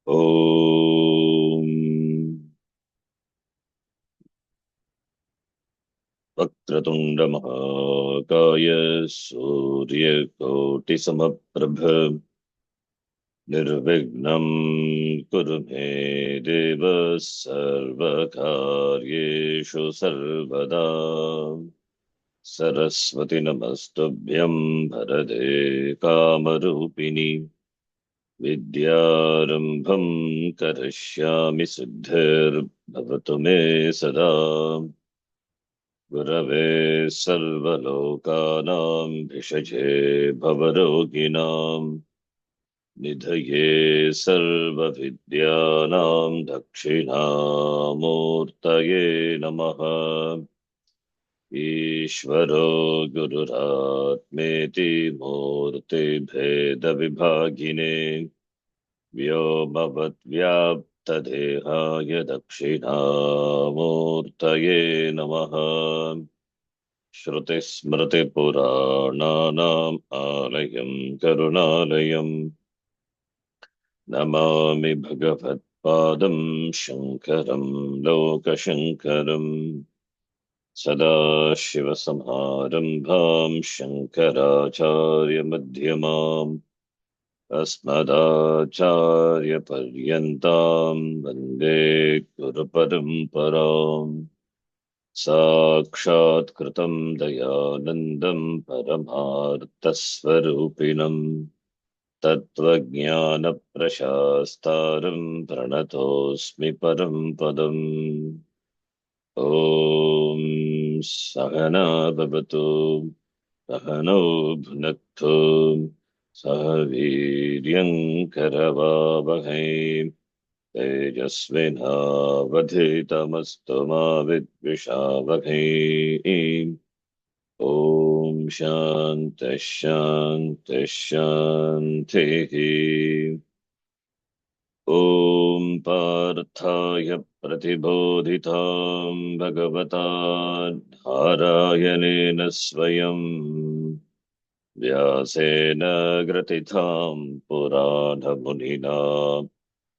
ॐ वक्रतुण्डमहाकाय सूर्यकोटिसमप्रभ निर्विघ्नं कुरु मे देव सर्वकार्येषु सर्वदा सरस्वति नमस्तुभ्यं भरते कामरूपिणि विद्यारम्भं करिष्यामि सिद्धिर्भवतु मे सदा गुरवे सर्वलोकानां भिषजे भवरोगिणां निधये सर्वविद्यानां दक्षिणामूर्तये नमः। ईश्वरो गुरुरात्मेति मूर्तिभेदविभागिने व्योमवद्व्याप्तदेहाय दक्षिणामूर्तये नमः। श्रुतिस्मृतिपुराणानाम् आलयं करुणालयं नमामि भगवत्पादं शङ्करं लोकशङ्करम् सदाशिवसमारम्भां शङ्कराचार्यमध्यमाम् अस्मदाचार्यपर्यन्तां वन्दे गुरुपरम्पराम् साक्षात्कृतं दयानन्दं परमार्थस्वरूपिणं तत्त्वज्ञानप्रशास्तारं प्रणतोऽस्मि परं पदम्। ॐ सहना भवतु सहनौ भुनक्तु सह वीर्यङ्करवावहै तेजस्विनावधीतमस्तु मा विद्विषावहै। ॐ शान्तिः शान्तिः शान्तिः। ॐ पार्थाय प्रतिबोधितां भगवता नारायणेन स्वयं व्यासेन ग्रथितां पुराणमुनिना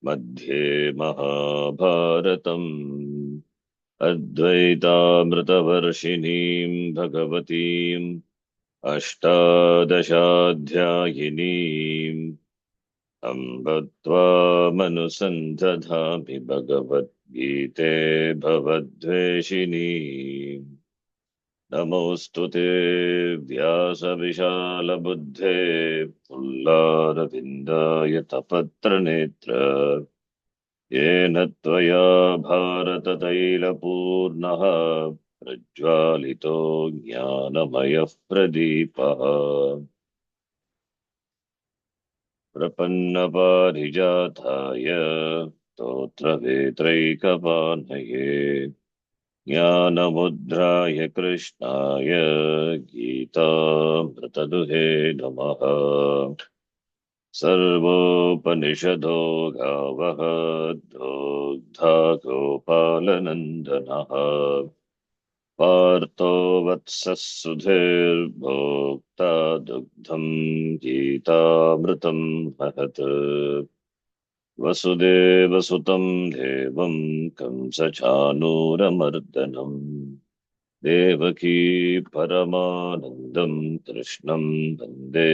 मध्ये महाभारतम् अद्वैतामृतवर्षिणीं भगवतीम् अष्टादशाध्यायिनीम् अम्ब त्वामनुसन्दधामि भगवद्गीते भवद्वेषिणी। नमोऽस्तु ते व्यासविशालबुद्धे पुल्लारविन्दाय तपत्रनेत्र येन त्वया भारततैलपूर्णः प्रज्वालितो ज्ञानमयः प्रदीपः प्रपन्नपारिजाताय स्तोत्रवेत्रैकपाणये ज्ञानमुद्राय कृष्णाय गीतामृतदुहे नमः। सर्वोपनिषदो गावः दोग्धा गोपालनन्दनः पार्थो वत्सः सुधीर्भोक्ता दुग्धं गीतामृतं महत् वसुदेवसुतं देवं कंसचाणूरमर्दनम् देवकी परमानन्दं कृष्णं वन्दे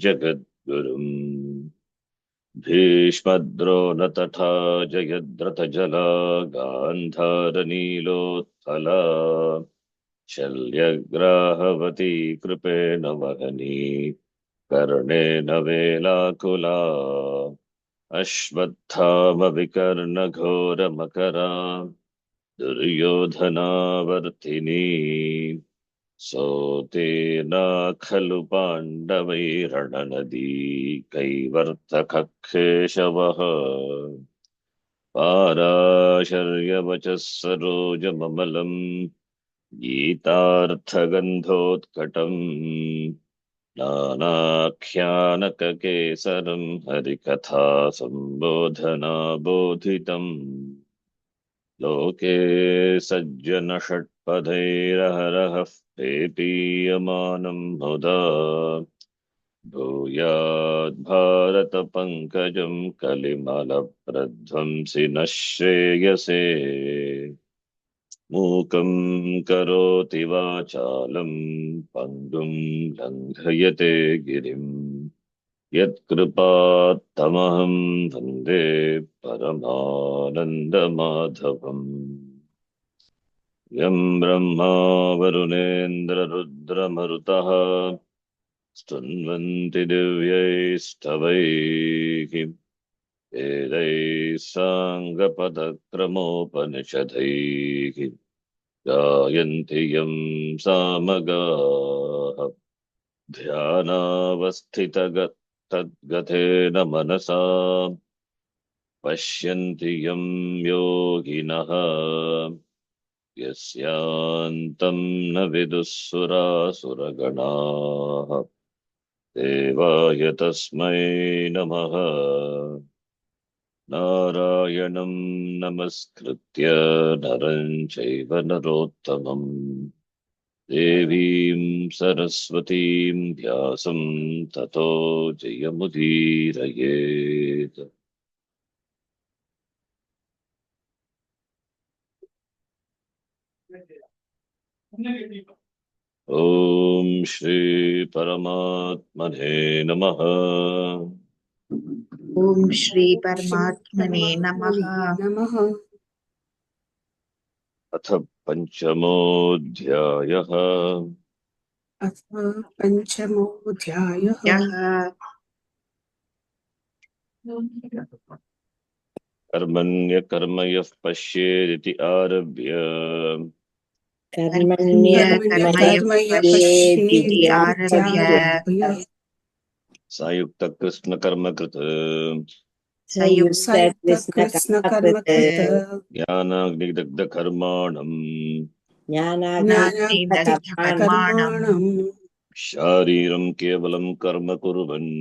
जगद्गुरुम् भीष्मद्रोणतथा जयद्रथजला गान्धारनीलोत्पला शल्यग्राहवती कृपेण वहनी कर्णेन वेलाकुला अश्वत्थामविकर्णघोरमकरा दुर्योधनावर्तिनी सोतेना खलु पाण्डवैरणनदी कैवर्तककेशवः पाराशर्यवचः सरोजममलम् गीतार्थगन्धोत्कटम् नानाख्यानककेसरं हरिकथा सम्बोधना बोधितम् लोके सज्जनषट्पदैरहरहः पेपीयमानं मुदा भूयात् भारतपङ्कजं कलिमलप्रध्वंसिनः श्रेयसे मूकं करोति वाचालं पङ्गुं लङ्घयते गिरिम् यत्कृपात्तमहं वन्दे परमानन्दमाधवम् यं ब्रह्मा वरुणेन्द्ररुद्रमरुतः स्तुन्वन्ति दिव्यैस्तवैः वेदैः साङ्गपदक्रमोपनिषदैः गायन्ति यं सामगाः ध्यानावस्थितगतेन मनसा पश्यन्ति यं योगिनः यस्यान्तं न विदुःसुरासुरगणाः देवाय तस्मै नमः नारायणं नमस्कृत्य नरं चैव नरोत्तमम् देवीं सरस्वतीं व्यासं ततो जयमुदीरयेत्। ॐ श्री परमात्मने नमः। ॐ श्री परमात्मने नमः। अथ पंचमोऽध्यायः। यः कर्मण्यकर्म यः पश्येदिति आरभ्य कर्मण्यकर्मयः पश्येदिति आरभ्य संयुक्तकृष्णकर्मकृत् संयुक्तकृष्णकर्मकृत् ज्ञानाग्निदग्धकर्माणम् ज्ञानाग्निदग्धकर्माणम् शारीरं केवलं कर्म कुर्वन्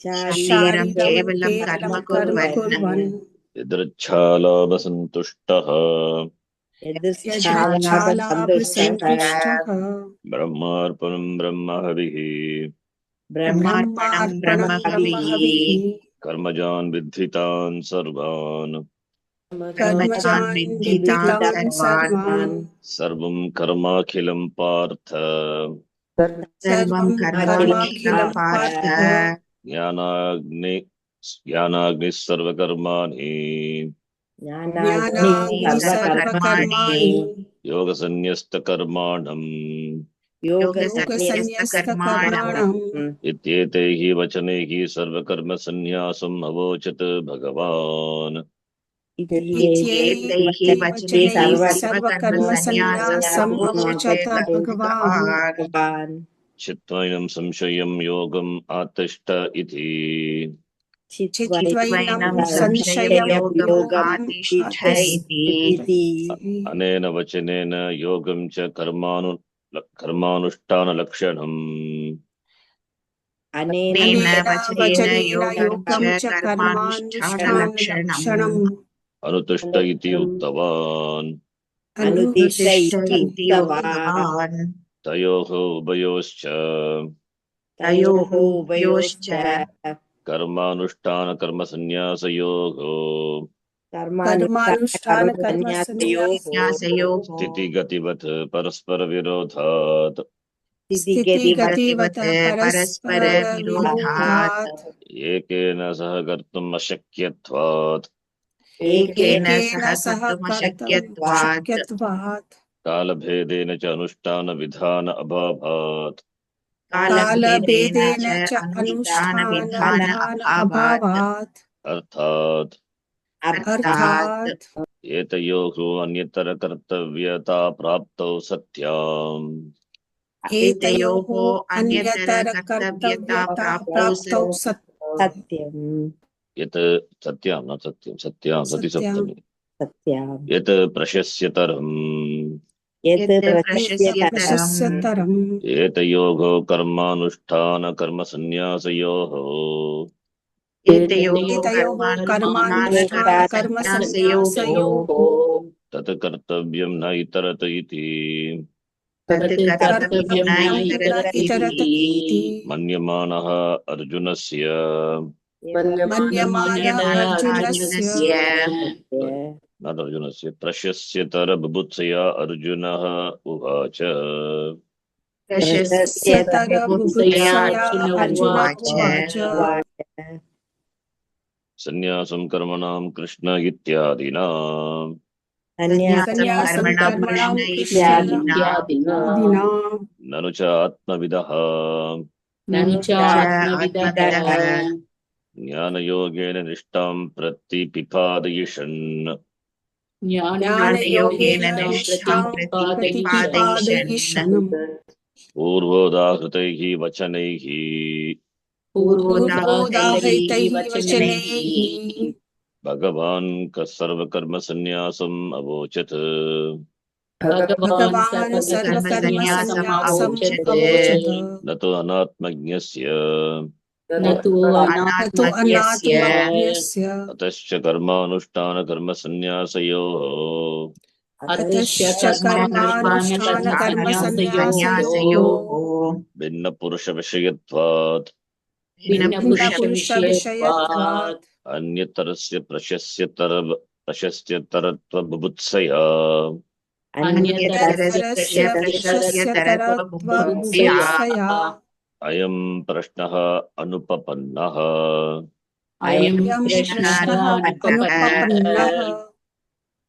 शरीरं केवलं कर्म कुर्वन् यदृच्छालाभसन्तुष्टः यदृच्छालाभसन्तुष्टः ब्रह्मार्पणं ब्रह्महविः ब्रह्मार्पणं ब्रह्महविः कर्मजान् विद्धितान् सर्वान् कर्मजान् विद्धितान् सर्वान् सर्वं कर्माखिलं पार्थ सर्वं कर्माखिलं पार्थ ज्ञानाग्निः सर्वकर्माणि सर्वकर्माणि योगसन्न्यस्तकर्माणम् योगसन्न्यस्तकर्माणम् इत्येतैः वचनैः सर्वकर्मसन्न्यासम् अवोचत् भगवान्। इत्येतैः वचनैः सर्वकर्मसन्न्यासम् अवोचत् भगवान्। चित्वैनं संशयं योगम् आतिष्ठ इति चित्वैनं संशययोगम् आतिष्ठ इति अनेन वचनेन योगं च कर्मानुष्ठानलक्षणम् अनेन वचनेन योगं च कर्मानुष्ठानलक्षणम् अनुतिष्ठ इति उक्तवान्। अनुतिष्ठ इति उक्तवान्। तयोः उभयोश्च कर्मानुष्ठानकर्मसन्न्यासयोः स्थितिगतिवत् परस्परविरोधात् एकेन सह कर्तुम् अशक्यत्वात् कालभेदेन च अनुष्ठानविधान अभावात् अर्थात् एतयोः अन्यतरकर्तव्यता प्राप्तौ सत्याम् यत् सत्यां न सत्यं सत्यां सति सप्तमी यत् प्रशस्यतरम् एतयोः कर्मानुष्ठानकर्मसन्न्यासयोः तत् कर्तव्यं न इतरत इति तत् कर्तव्यं न इतरतीति मन्यमानः अर्जुनस्य not अर्जुनस्य प्रशस्यतर बुभुत्सया अर्जुनः उवाच संन्यासं कर्मणां कृष्ण इत्यादिना ननु च आत्मविदः ज्ञानयोगेन निष्ठां प्रतिपिपादयिषन् पूर्वोदाहृतैः वचनैः भगवान् सर्वकर्मसन्न्यासम् अवोचत् न तु अनात्मज्ञस्य अतश्च कर्मानुष्ठानकर्मसन्न्यासयोः भिन्नपुरुषविषयत्वात् अन्यतरस्य प्रशस्त्यतरत्वबुभुत्सया अयं प्रश्नः अनुपपन्नः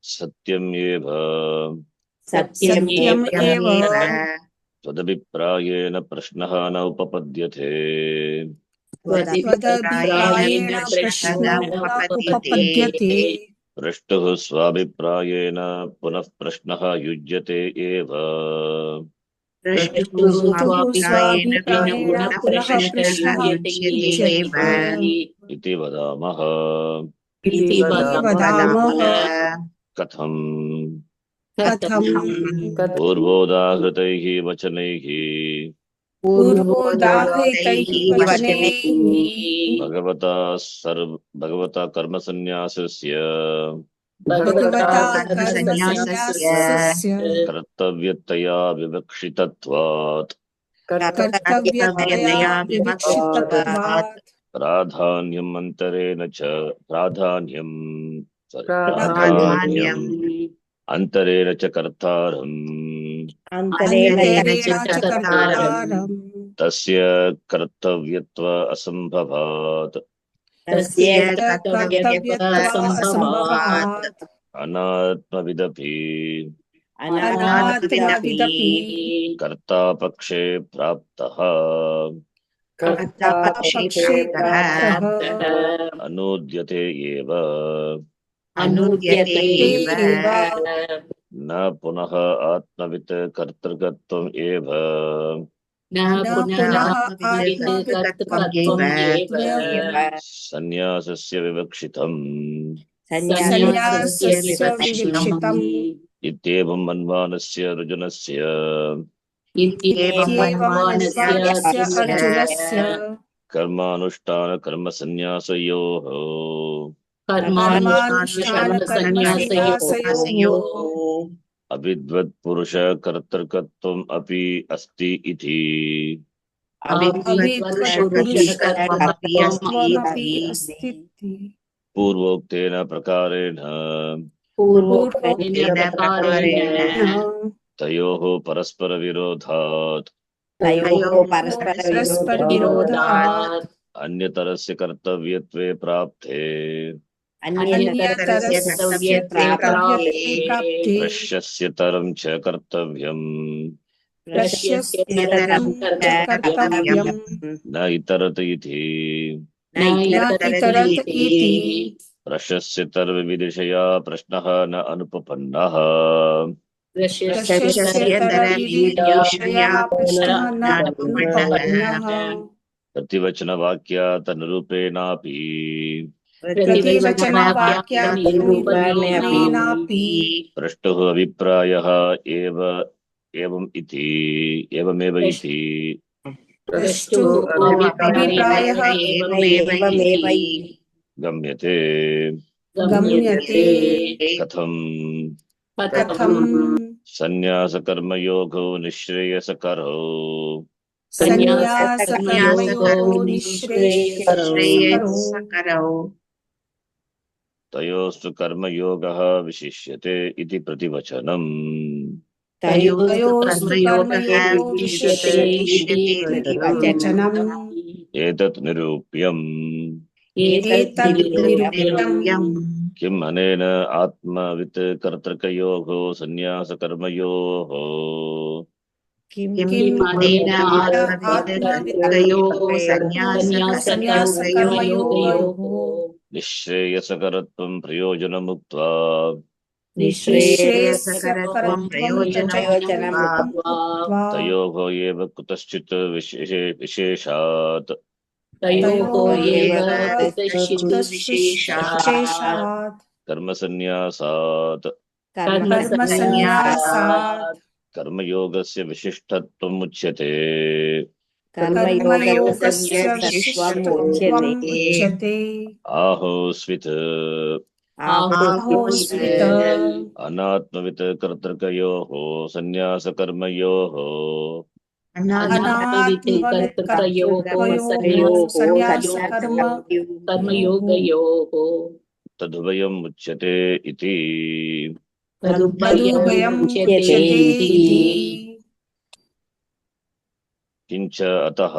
सत्यमेव त्वदभिप्रायेण प्रश्नः न उपपद्यते पृष्टुः स्वाभिप्रायेण पुनः प्रश्नः युज्यते एव इति वदामः कथम् पूर्वोदाहृतैः वचनैः भगवता कर्मसन्न्यासस्य कर्तव्यतया विवक्षितत्वात् प्राधान्यम् अन्तरेण च कर्तारम् तस्य कर्तव्यत्व असम्भवात् अनात्मविदपि कर्तापक्षे प्राप्तः अनूद्यते एव न पुनः आत्मवित् कर्तृकत्वम् एव संन्यासस्य विवक्षितम् इत्येवं मन्वानस्य अर्जुनस्य कर्मानुष्ठानकर्मसन्न्यासयोः अविद्वत्पुरुष कर्तृकत्वम् अपि अस्ति इति पूर्वोक्तेन प्रकारेण तयोः परस्परविरोधात् अन्यतरस्य कर्तव्यत्वे प्राप्ते प्रशस्यतरं च कर्तव्यम् न इतरत इति प्रशस्यतरविदिशया प्रश्नः न अनुपपन्नः प्रतिवचनवाक्यात् अनुरूपेणापि पृष्टुः अभिप्रायः एवमेव इति गम्यते कथम् Sannyasa karma yogo nishreyasakaro. Sannyasa-कर्मयोगो निःश्रेयसकरो Tayostu karma yoga vishishyate iti prativachanam. तयोस्तु कर्मयोगो विशिष्यते इति वचनम् Etat nirupyam. एतद् निरुक्तम् Kim anena atmavit kartrakayoho sannyasa karmayoho. किम् अनेन आत्मवित्तकयोः सन्न्यासकर्मयोगयोः Nishreyasakaratvam prayojanamukta. निःश्रेयसकरत्वं प्रयोजनम् उक्त्वा Tayoho eva kutaschit visheshat. तयोः एव कुतश्चित् Karma sannyasat. कर्मसन्न्यासात् कर्मयोगस्य विशिष्टत्वम् उच्यते. कर्मयोगस्य विशिष्टत्वम् उच्यते आहोस्वित् आहोस्वित् अनात्मवित् कर्तृकयोः सन्न्यासकर्मयोः अनात्मवित्तकयोः सन्न्यासकर्मयोः तदुभयम् उच्यते इति। तदुभयम् उच्यते इति किञ्च अतः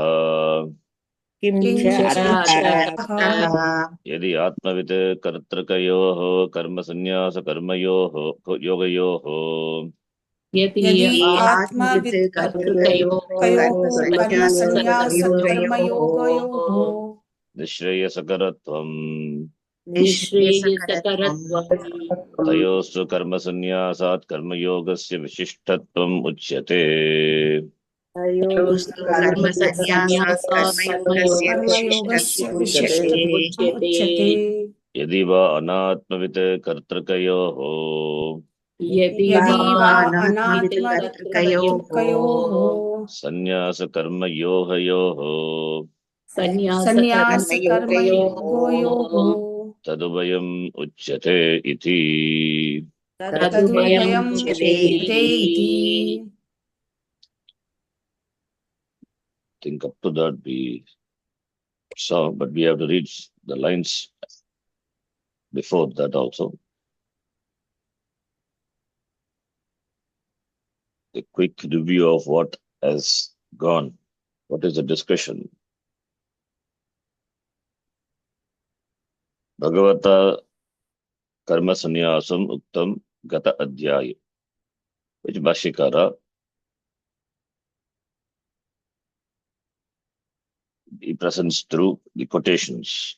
यदि आत्मवित् कर्तृकयोः कर्मसन्न्यासकर्मयोः योगयोः यदि आत्मवित्तकयोः कर्मसन्न्यासकर्मयोगयोः निःश्रेयसकरत्वम् निःश्रेयसकरत्वम् तयोस्तु कर्मसन्न्यासात् कर्मयोगस्य विशिष्टत्वम् उच्यते। तयोस्तु कर्मसन्न्यासात् कर्मयोगस्य कर्मयोगस्य विशिष्टत्वम् विशिष्टत्वम् उच्यते यदि वा अनात्मवित् कर्तृकयोः यदि वा अनात्मवित्तकयोः सन्न्यासकर्मयोगयोः सन्न्यासकर्मयोगयोः तदुभयम् उच्यते इति। तदुभयम् उच्यते इति Think up to that we saw, but we have to read the lines before that also. A quick review of what has gone. What is the discussion? Bhagavata karma sannyasam uktam gata adhyaya, which Bhashikara he presents through the quotations,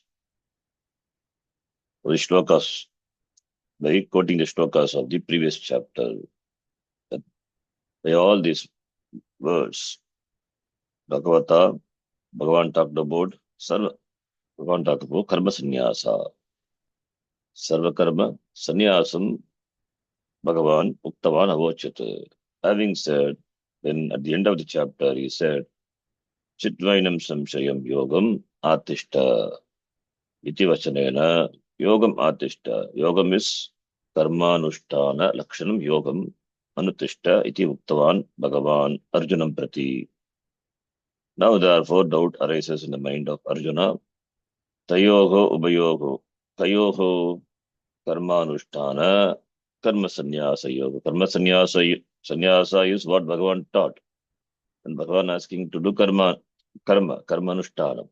the shlokas, by quoting the shlokas of the previous chapter. By all these words, Bhagavata, Bhagavan talked about Sarva, Bhagavan talked about karma sannyasa. Sarva karma sannyasam Bhagavan uktavan avochat. Having said, then at the end of the chapter he said, Chitvainam samshayam yogam atishta. Iti vachanena yogam atishta. Yogam is karmanushtana lakshanam yogam anutishta iti uktavan Bhagavan Arjunam prati. Now therefore doubt arises in the mind of Arjuna. Tayoho ubayoho. Tayoho karmanushtana karma sannyasa yoga. Karma sannyasa is what Bhagavan taught. And Bhagavan asking to do karmanushtana.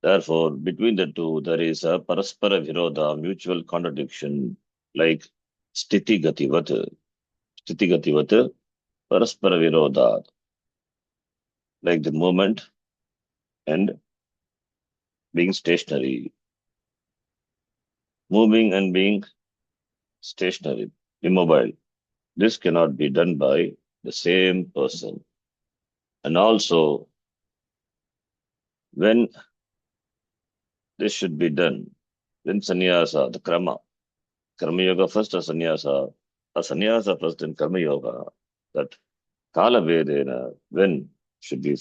Therefore, between the two, there is a paraspara virodha, mutual contradiction, like sthiti gativat, paraspara virodha, like the movement and being stationary, moving and being stationary, immobile. This cannot be done by the same person. And also, when this should be done, when sannyasa, the karma yoga first or sannyasa first and karma yoga, that kala vedena, when should be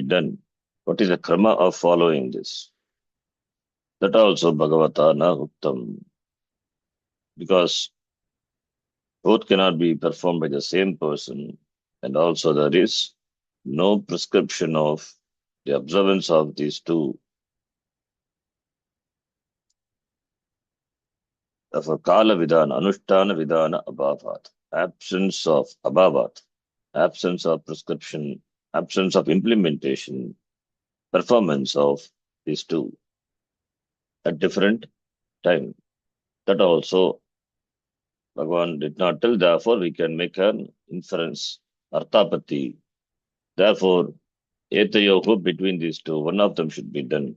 done? What is the karma of following this? That also Bhagavata na uktam. Because Both cannot be performed by the same person, and also there is no prescription of the observance of these two. Therefore, Kala Vidana, Anushtana Vidana Abhavat, absence of prescription, absence of implementation, performance of these two at different time. That also Bhagavan did not tell, therefore we can make an inference, Arthapati. Therefore, Etayohu between these two, one of them should be done.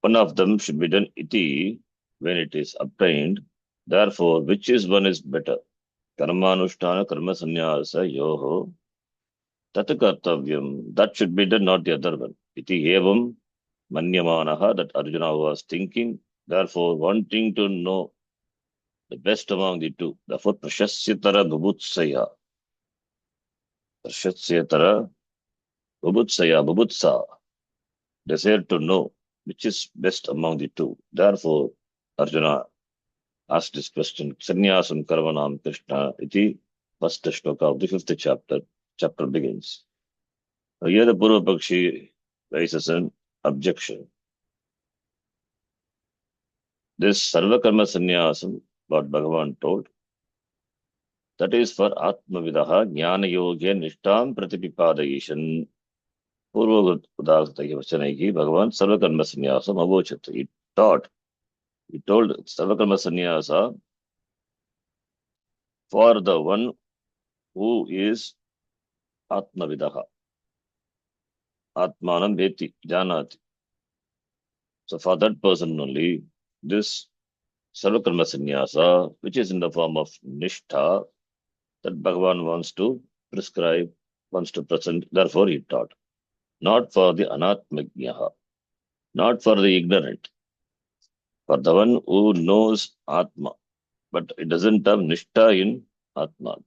One of them should be done iti when it is obtained. Therefore, which is one is better? Karmanushtana karma sannyasa yoho tatakartavyam. That should be done, not the other one. Iti evam manyamanaha, that Arjuna was thinking. Therefore, wanting to know the best among the two. Therefore, prashasyatara bubutsaya. Prashasyatara bubutsa. Desire to know which is best among the two. Therefore, Arjuna asked this question. Sannyasam karvanam Krishna iti, first shloka of the fifth chapter. Chapter begins. Here the Purva Pakshi raises an objection. This Sarva Karma Sannyasam, what Bhagavan told, that is for Atmavidaha Jnana Yogya Nishtam Pratipipadayishan. Purva Udagataki Vachanaki, Bhagavan Sarva Karma Sannyasam Avochat. He told Sarva Karma Sannyasa for the one who is Atmavidaha. Atmanam Veti, Janati. So for that person only, this Sarvakarma Sannyasa, which is in the form of Nishtha, that Bhagavan wants to prescribe, wants to present, therefore he taught. Not for the Anatmagyaha, not for the ignorant, for the one who knows Atma, but it doesn't have Nishtha in Atma.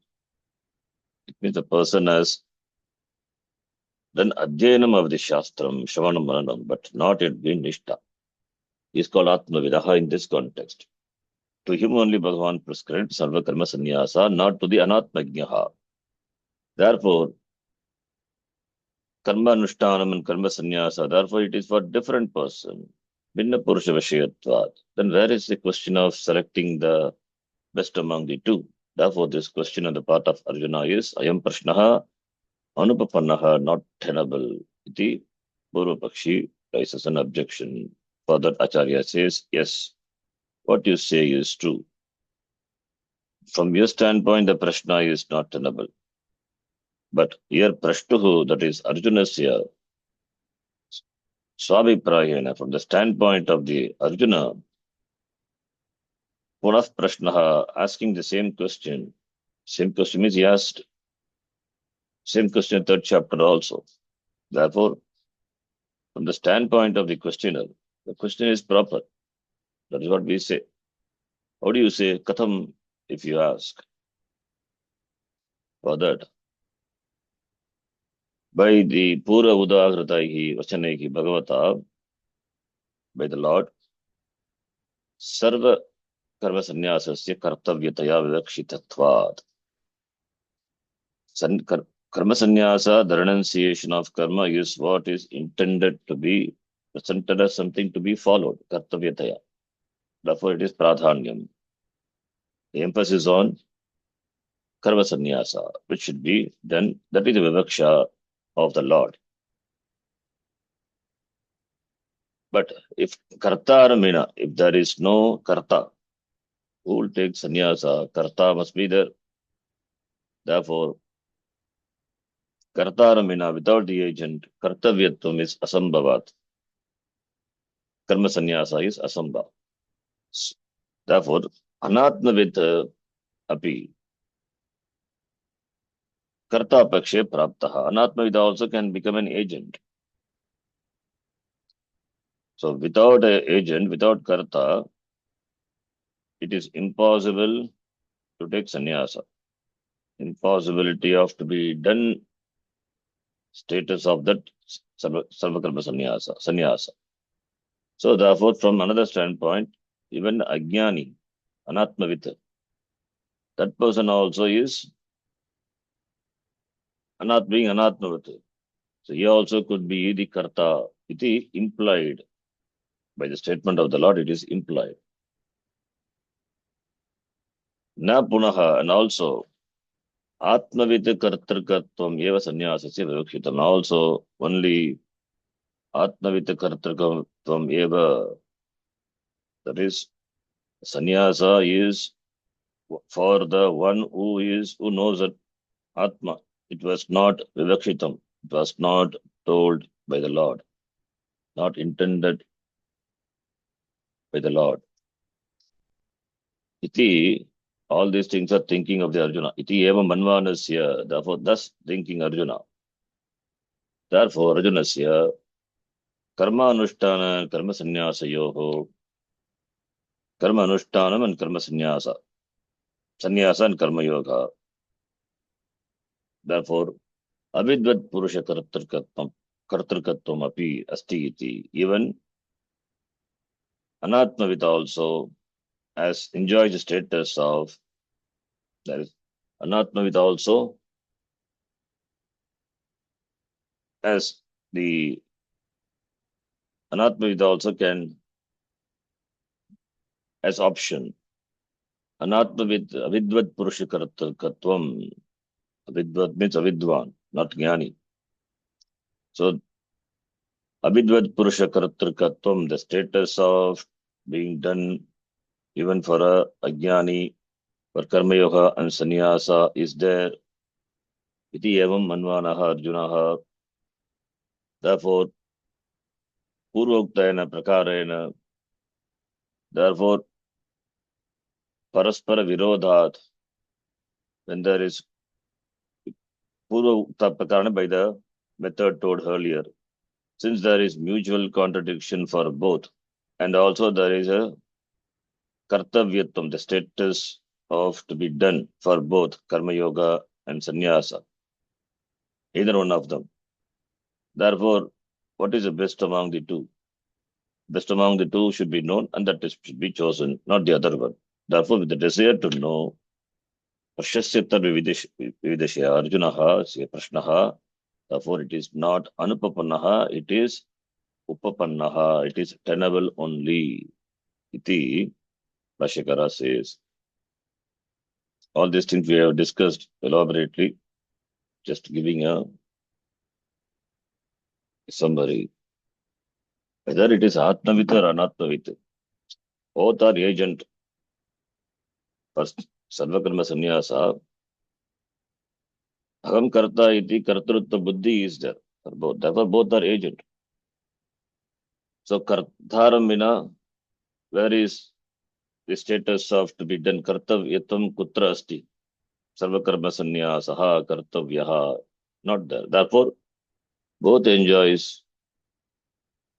It means the person has done Adhyanam of the Shastram, Shravanam Maranam, but not yet been Nishtha. He is called Atmavidaha in this context. To him only Bhagavan prescribed Sarva Karma Sannyasa, not to the Anatmagyaha. Therefore, Karma Anushtanam and Karma Sannyasa, therefore it is for different person. Binna Purusha Vashayatvat. Then where is the question of selecting the best among the two? Therefore, this question on the part of Arjuna is Ayam Prashnaha Anupapannaha, not tenable. Iti Purva Pakshi raises an objection. Further, Acharya says, yes, what you say is true. From your standpoint, the Prashna is not tenable. But here, Prashtuhu, that is Arjuna's here, Swabhiprayena, from the standpoint of the Arjuna, Punaf Prashnaha, asking the same question means he asked same question in third chapter also. Therefore, from the standpoint of the questioner, the question is proper. That is what we say. How do you say Katham if you ask? For that, by the Pura Udagrataihi Vachanaihi Bhagavata, by the Lord, Sarva Karma Sannyasasya Kartavyataya Vivakshitatvat. Karma Sannyasa, the renunciation of karma, is what is intended to be presented as something to be followed. Kartavyataya. Therefore, it is Pradhanyam. The emphasis on Karma Sannyasa, which should be done. That is the Vivaksha of the Lord. But if Kartaramina, if there is no Karta, who will take Sannyasa? Karta must be there. Therefore, Kartaramina, without the agent, Kartavyatvam is Asambhavat. Karma Sannyasa is Asambha. Therefore, Anatmavid api Karta Pakshe Praptaha. Anatmavid also can become an agent. So without an agent, without Karta, it is impossible to take sannyasa. Impossibility of to be done status of that Sarvakarma sannyasa. So therefore, from another standpoint, even Ajnani, Anatmavit. That person also is being Anatmavit. So he also could be the Karta. It is implied by the statement of the Lord, it is implied. Na punaha, and also Atmavit Kartrikatvam eva sannyasasya vivakshitam. Also, only Atmavit Kartrikatvam eva, that is, sannyasa is for the one who knows that Atma. It was not vivakshitam. It was not told by the Lord, not intended by the Lord. Iti, all these things are thinking of the Arjuna. Iti eva manvanasya, therefore, thus thinking Arjuna. Therefore, Arjunasya karma anushtana karma sannyasa yoho, karma anushtanam and karma sannyasa, sannyasa and karma yoga. Therefore, avidvat purusha kartrikatvam api asti iti. Even Anatmavita also has enjoyed the status of, that is, Anatmavita also as the Anatmavita also can, as option, avidvat purusha kartrikatvam. Avidvat means avidwan, not jnani. So, avidvat purusha kartrikatvam, the status of being done even for a ajnani, for karma yoga and sannyasa is there. Iti evam manvanaha arjunaha. Therefore, purvoktayana prakarena, therefore, paraspara virodhat, when there is purvokta prakarana by the method told earlier, since there is mutual contradiction for both, and also there is a kartavyatvam, the status of to be done for both karma yoga and sannyasa, either one of them. Therefore, what is the best among the two? Best among the two should be known, and that is should be chosen, not the other one. Therefore, with the desire to know, Prashasyatar vividashya Arjunaha se prashnaha, therefore it is not anupapannaha, it is upapannaha, it is tenable only. Iti, Bhashyakara says. All these things we have discussed elaborately, just giving a summary. Whether it is Atmavit or Anatmavit, both are agent for Sarvakarma Sannyasa. Aham Karta iti Kartrutva Buddhi is there for both. Therefore, both are agent. So, Kartharam Vina, where is the status of to be done? Kartavyatam Kutra Asti. Sarvakarma Sannyasaha Kartavyaha. Not there. Therefore, both enjoys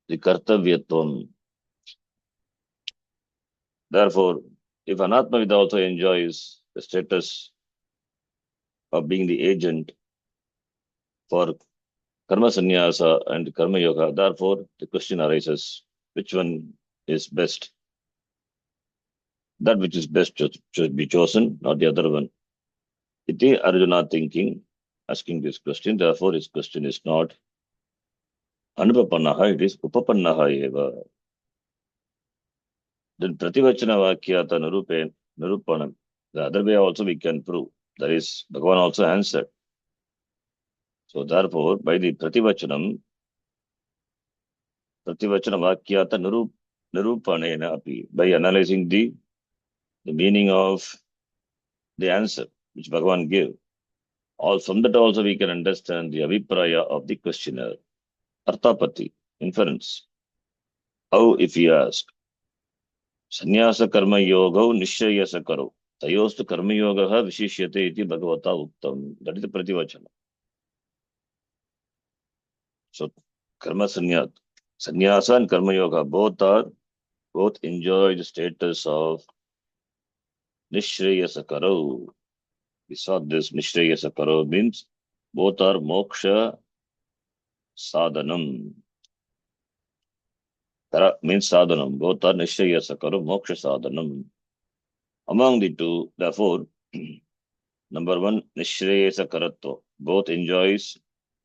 the Kartavyatvam. Therefore, if Anatmavida also enjoys the status of being the agent for Karma Sannyasa and Karma Yoga, therefore the question arises, which one is best? That which is best should be chosen, not the other one. Iti Arjuna thinking, asking this question, therefore his question is not Anupapannaha, it is Upapannaha eva. Then Prativachana Vakyata Nirupanam. The other way also we can prove. That is, Bhagavan also answered. So therefore, by the Prativachanam Vakyata Nirupanena api, by analyzing the meaning of the answer which Bhagavan gave. All from that also we can understand the avipraya of the questioner. Arthapati, inference. How if he ask, Sannyasa karma yoga nishrayasa karo. Tayostu karma yoga vishishyate iti bhagavata uktam. That is the prativachana. So karma sannyasa and karma yoga both enjoy the status of nishrayasa karo. We saw this nishrayasa karo means both are moksha sadhanam. Kara means sadhanam. Both are nishrayasa karo moksha sadhanam. Among the two, therefore, number one, Nishreyasa Karatva. Both enjoys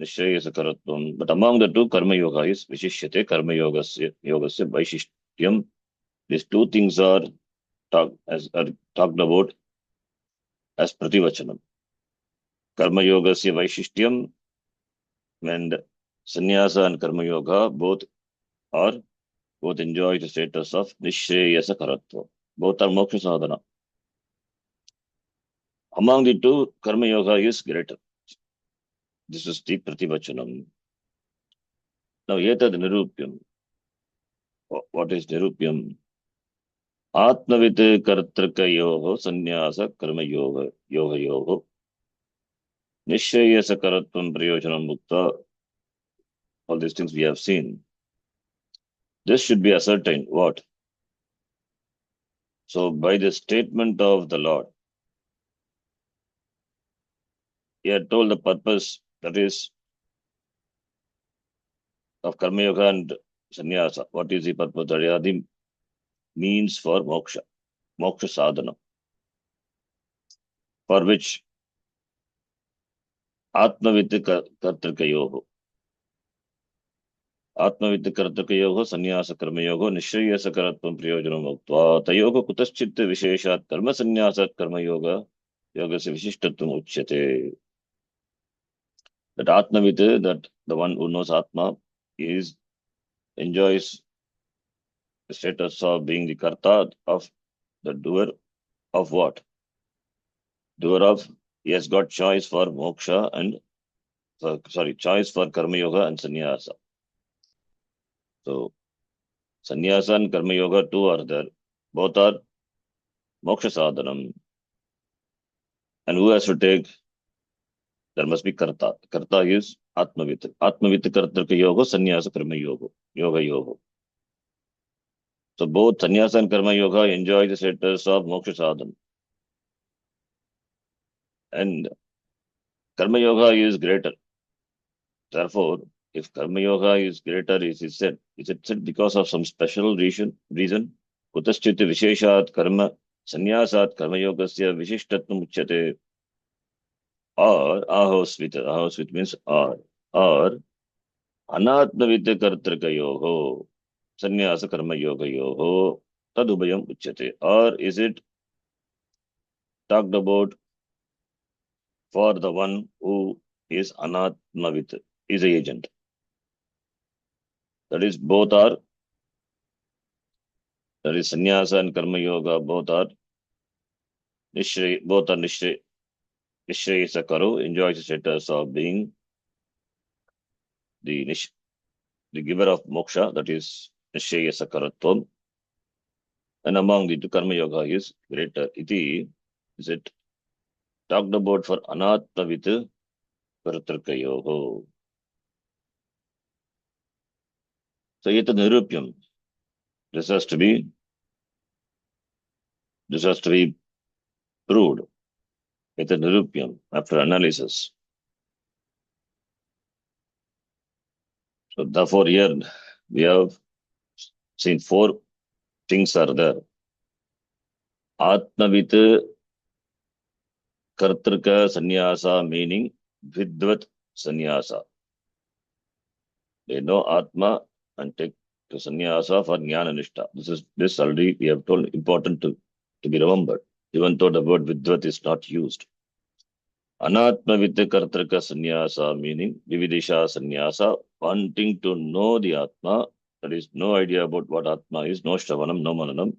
Nishreyasa Karatvam. But among the two, Karma Yoga is Vishishyate Karma Yogasya Vaishishtyam. These two things are talked about as Prativachanam. Karma Yogasya Vaishishtyam and Sannyasa and Karma Yoga both enjoy the status of Nishreyasa Karatva. Both are Moksha Sadhana. Among the two, Karma Yoga is greater. This is the Prativachanam. Now, Yetad Nirupyam. What is Nirupyam? Atmavit Kartrakayoho Sannyasa Karma Yoga Yoho Nishayasa Karatvam Prayojanam Mukta. All these things we have seen. This should be ascertained. What? So, by the statement of the Lord, he had told the purpose, that is, of Karma Yoga and Sannyasa. What is the purpose? That are the means for moksha sadhana, for which Atmavit Kartrakayoho Sannyasa Karma Yoga Nishrayasa Karatvam Prayojanam Muktva Tayoga Kutaschit Visheshat Karma Sannyasat Karma Yoga Yogasya Vishishtatvam Uchyate. That Atmavit, that the one who knows Atma, enjoys the status of being the karta, of the doer of what? Doer of, he has got choice for moksha and, choice for Karma Yoga and Sannyasa. So, Sannyasa and Karma Yoga too are there. Both are moksha sadhanam. And who has to take? There must be karta. Karta is Atmavit. Atmavit Kartraka Yoga, Sannyasa Karma Yoga Yoga. So both Sannyasa and Karma Yoga enjoy the status of moksha sadhana. And Karma Yoga is greater. Therefore, if Karma Yoga is greater, is it said because of some special reason? Kutaschit Visheshat Karma Sannyasat Karma Yogasya Vishishtatvam Uchyate. Or ahosvit means or Anatmavit Kartrakayoho Sannyasa Karma Yoga Yoho Tadubayam Uchyate. Or is it talked about for the one who is Anatmavit, is the agent? That is, that is Sannyasa and Karma Yoga, both are Nishrayasa Karo, enjoys the status of being the giver of moksha, that is Nishrayasa Karatvam. And among the two, Karma Yoga is greater. Is it talked about for Anatmavit Kartrakayoho? So, Yeta Nirupyam. This has to be proved. Yeta Nirupyam, after analysis. So, therefore, here we have seen 4 things are there. Atmavit Kartraka Sannyasa, meaning Vidvat Sannyasa. They know Atma and take to Sannyasa for Jnana Nishta. This already we have told, important to be remembered, even though the word Vidvat is not used. Anatmavit Kartraka Sannyasa, meaning Vividisha Sannyasa, wanting to know the Atma. There is no idea about what Atma is, no Shravanam, no Mananam.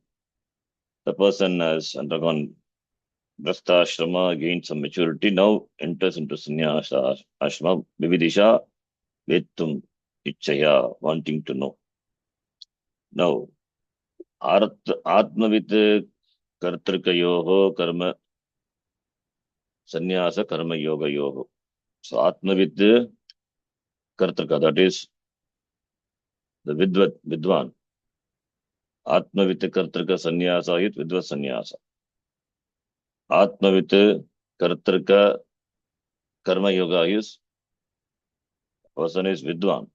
The person has undergone Brahta Ashrama, gained some maturity, now enters into Sannyasa Ashrama, Vividisha, Vetum, Ichaya, wanting to know. Now, Atmavit Kartrakayoho Karma Sannyasa Karma Yoga Yoho. So, Atmavit Kartraka, that is the Vidwan. Atmavit Kartraka Sannyasa is Vidvat Sannyasa. Atmavit Kartraka Karma Yoga is, person is Vidwan,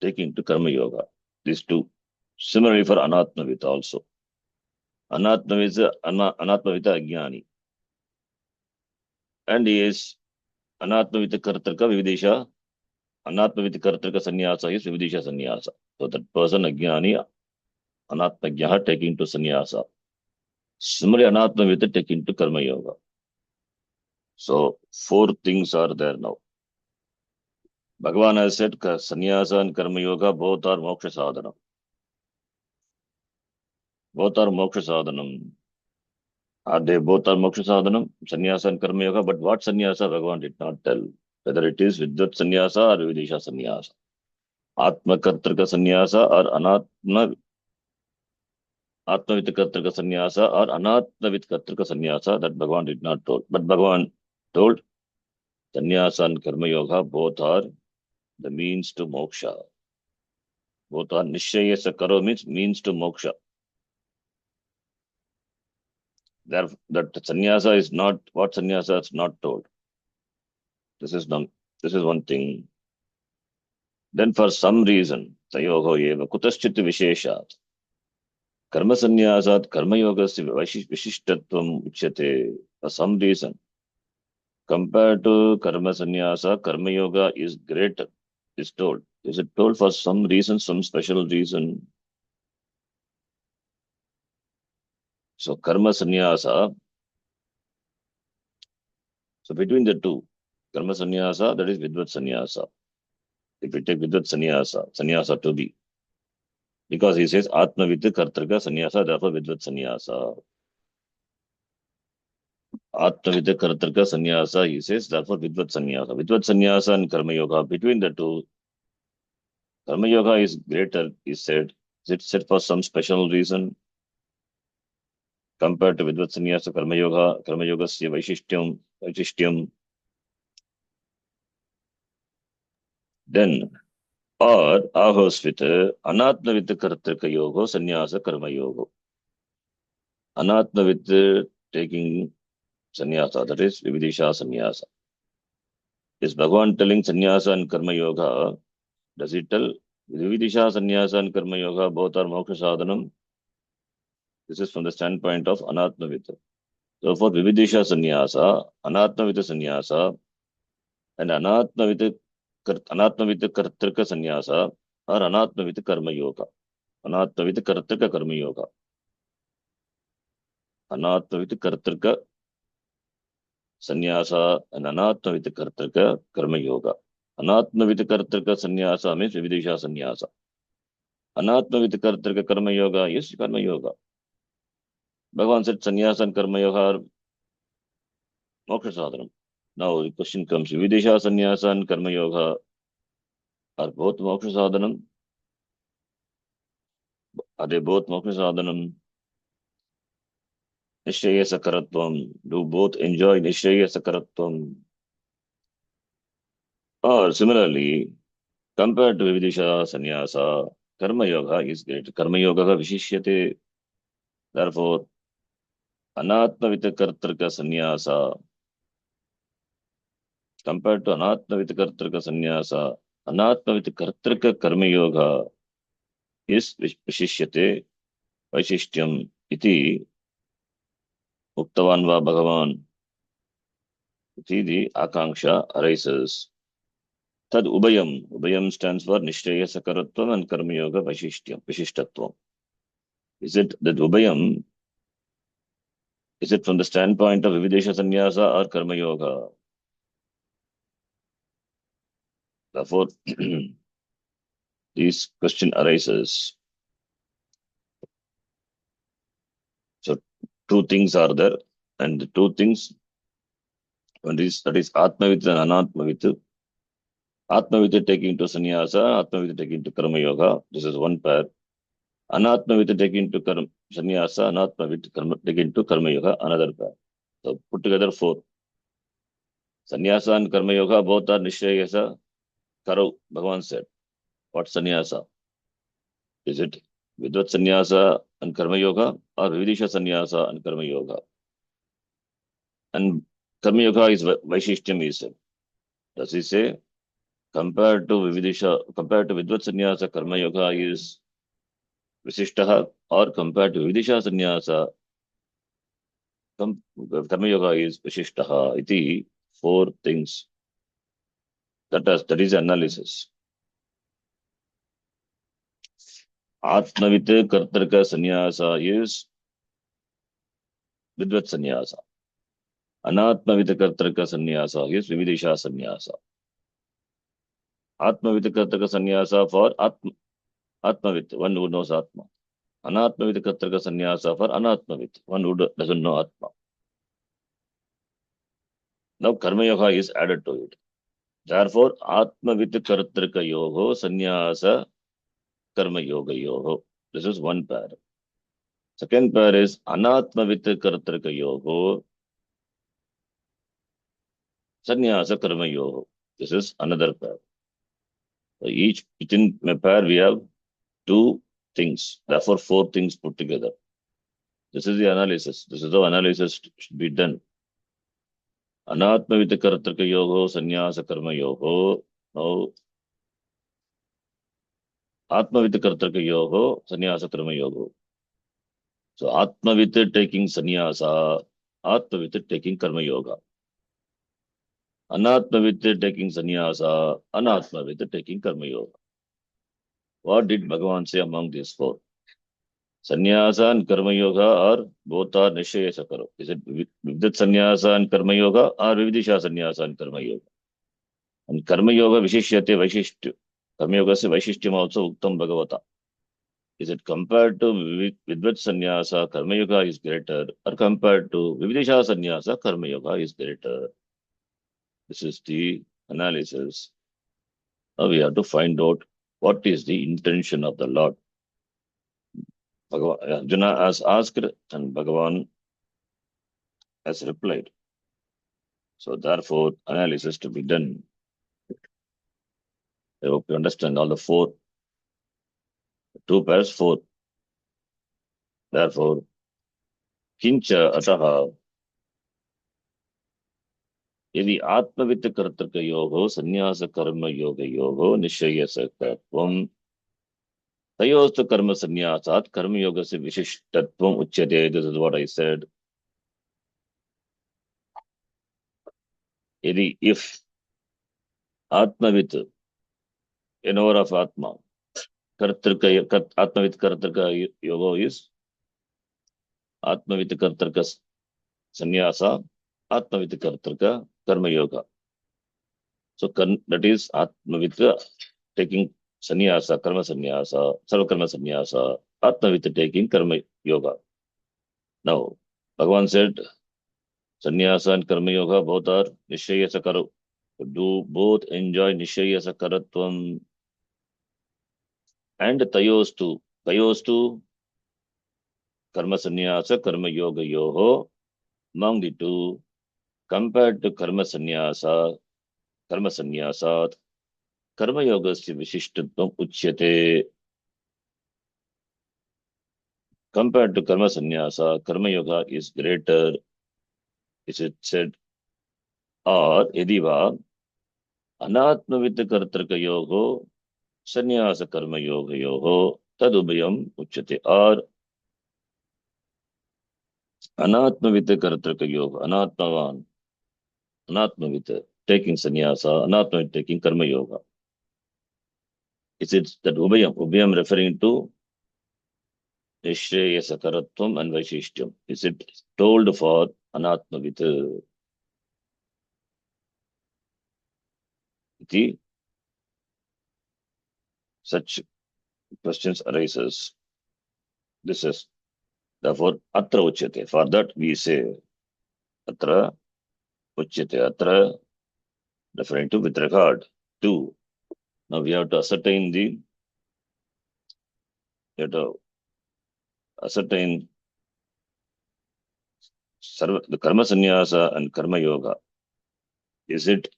taking to Karma Yoga. These two. Similarly for Anatmavit also. Anatmavita Ajnani. And he is Anatmavita Kartrika Vividisha. Anatmavita Kartrika Sannyasa is Vividisha Sannyasa. So that person Ajnani, Anatmagyaha taking to Sannyasa. Similarly, Anatmavita taking to Karma Yoga. So four things are there now. Bhagavan has said Sannyasa and Karma Yoga both are Moksha Sadhana. Both are Moksha Sadhanam. Are they both are Moksha Sadhanam? Sannyasa and Karma Yoga. But what Sannyasa, Bhagavan did not tell. Whether it is Vidyut Sannyasa or Vividisha Sannyasa. Atma Kartrika Sannyasa or Atmavit Kartrika Sannyasa or Anatmavit Kartrika Sannyasa, that Bhagavan did not told. But Bhagavan told Sannyasa and Karma Yoga both are the means to moksha. Both are Nishayasa Karo means to moksha. Therefore, that sannyasa is not what sannyasa is not told. This is one thing. Then for some reason, Tayoho eva kutaschit visheshat. Karma sannyasat karma yogasya vishishtatvam uchyate. For some reason, compared to karma sannyasa, karma yoga is greater, is told. Is it told for some reason, some special reason? So karma sannyasa, so between the two, karma sannyasa, that is vidvat sannyasa. If we take vidvat sannyasa to be. Because he says Atmavid Kartrika Sannyasa, therefore Vidvat Sannyasa. Atmavid Kartrika Sannyasa, he says, therefore Vidvat Sannyasa. Vidvat Sannyasa and Karma Yoga, between the two, Karma Yoga is greater, he said. Is it said for some special reason? Compared to Vidvat Sannyasa, Karma Yoga Sya Vaishishtyam. Then, or Ahosvita, Anatmavid Kartrika Yoga, Sannyasa Karma Yoga. Anatmavid taking Sannyasa, that is Vividisha Sannyasa. Is Bhagavan telling Sannyasa and Karma Yoga? Does he tell Vividisha Sannyasa and Karma Yoga both are Moksha Sadhanam? This is from the standpoint of Anatmavita. So for Vividisha Sannyasa, Anatmavita Sannyasa, and Anatmavita Kartrika Sannyasa or Anatmavita Karma Yoga. Anatmavita Kartrika Karma Yoga. Anatmavita Kartrika Sannyasa and Anatmavita Kartrika Karma Yoga. Anatmavita Kartrika Sannyasa means Vividisha Sannyasa. Anatmavita Kartrika Karma Yoga is Karma Yoga. Bhagavan said Sannyasa and Karma Yoga are Moksha Sadhanam. Now the question comes, Vividisha Sannyasa and Karma Yoga are both Moksha Sadhanam? Are they both Moksha Sadhanam? Nishchaya Sakaratvam. Do both enjoy Nishchaya Sakaratvam? Or similarly, compared to Vividisha Sannyasa, Karma Yoga is great. Karma Yoga Vishishyate. Therefore, Anatmavita Kartrika Sannyasa, compared to Anatmavita Kartrika Sannyasa, Anatmavita Kartrika Karma Yoga is Vishishyate Vaishishtyam iti Uktavan va Bhagavan. Iti the Akanksha arises. Tad Ubayam. Ubayam stands for Nishtaya Sakaratvam and Karma Yoga Vishishtatvam. Is it that Ubayam, is it from the standpoint of Vividesha Sannyasa or Karma Yoga? Therefore, this question arises. So, two things are there, and the two things, that is Atmavita and Anatmavita. Atmavita taking to Sannyasa, Atmavita taking to Karma Yoga. This is one pair. Anatmavita taking to Sannyasa, Anatmavita taking to Karma Yoga, another pair. So, put together four. Sannyasa and Karma Yoga both are Nishayasa Karo, Bhagavan said. What Sannyasa? Is it Vidvat Sannyasa and Karma Yoga or Vividisha Sannyasa and Karma Yoga? And Karma Yoga is Vaishishtyam, he said. Does he say compared to Vidvat Sannyasa, Karma Yoga is Visishtaha, or compared to Vidisha sannyasa, karma yoga is Visishtaha. Iti, four things. That is analysis. Atmavit kartarka sannyasa is Vidvat sannyasa. Anatmavit kartarka sannyasa is Vividisha sannyasa. Atmavit kartarka sannyasa for Atmavit, one who knows Atma. Anatmavit kartarka sannyasa for Anatmavit, one who doesn't know Atma. Now karma yoga is added to it. Therefore, Atmavit kartarka yoga sannyasa karma yoga yoga. This is one pair. Second pair is Anatmavit kartarka yoga sannyasa karma yoga. This is another pair. So each within a pair we have two things. Therefore, four things put together. This is the analysis. This is how analysis should be done. Anatmavit kartarka yoga sannyasa karma yoga. Now, Atmavit kartarka yoga sannyasa karma yoga. So Atmavit taking sannyasa, Atmavit taking karma yoga. Anatmavit taking sannyasa, Anatmavit taking karma yoga. What did Bhagavan say among these four? Sannyasa and karma yoga are both are nishaya sakaro. Is it Vidyat sannyasa and karma yoga or Vividisha sannyasa and karma yoga? And karma yoga vishishyate vaishishti. Karma yoga se vaishishtyam also uktam Bhagavata. Is it compared to Vidvat sannyasa, karma yoga is greater, or compared to Vividisha sannyasa, karma yoga is greater? This is the analysis. Now we have to find out what is the intention of the Lord. Arjuna has asked and Bhagavan has replied. So therefore, analysis to be done. I hope you understand all the four. Two pairs, four. Therefore, kincha ataha यदि आत्मवित्त कर्तृकयोः संन्यास कर्म योगयोः निश्चयसकत्वं तयोस्तु कर्म संन्यासात् कर्मयोगस्य विशिष्टत्वम् उच्यते. This is what I said. यदि if आत्मवित्, a knower of Atma, आत्मवित् कर्तृक yoga is आत्मवित् कर्तृक संन्यासा, आत्मवित् कर्तृक कर्म yoga. So that is Atmavit taking sannyasa, karma sannyasa, sarva karma sannyasa, Atmavit taking karma yoga. Now, Bhagavan said, sannyasa and karma yoga both are nishaya sakaru. Do both enjoy nishaya sakaratvam and tayostu karma sannyasa, karma yoga yoho. Among the two, compared to karma sannyasat, karma yogasya vishishtvatvam uchyate. Compared to karma sannyasa, karma yoga is greater, is it said, or yadiva anatmavit kartrika yogo sannyasa karma yoga yoho tadubayam uchyate, or anatmavit kartrika yoga, anatmavit taking sannyasa, anatmavit taking karma yoga. Is it that ubayam referring to Nishreya Sakaratvam and Vaishishtyam? Is it told for Anatmavit? Iti, such questions arises. This is therefore Atra Uchyate. For that we say Atra Uchyate. Atra referring to with regard to. Now we have to ascertain the the karma sannyasa and karma yoga. Is it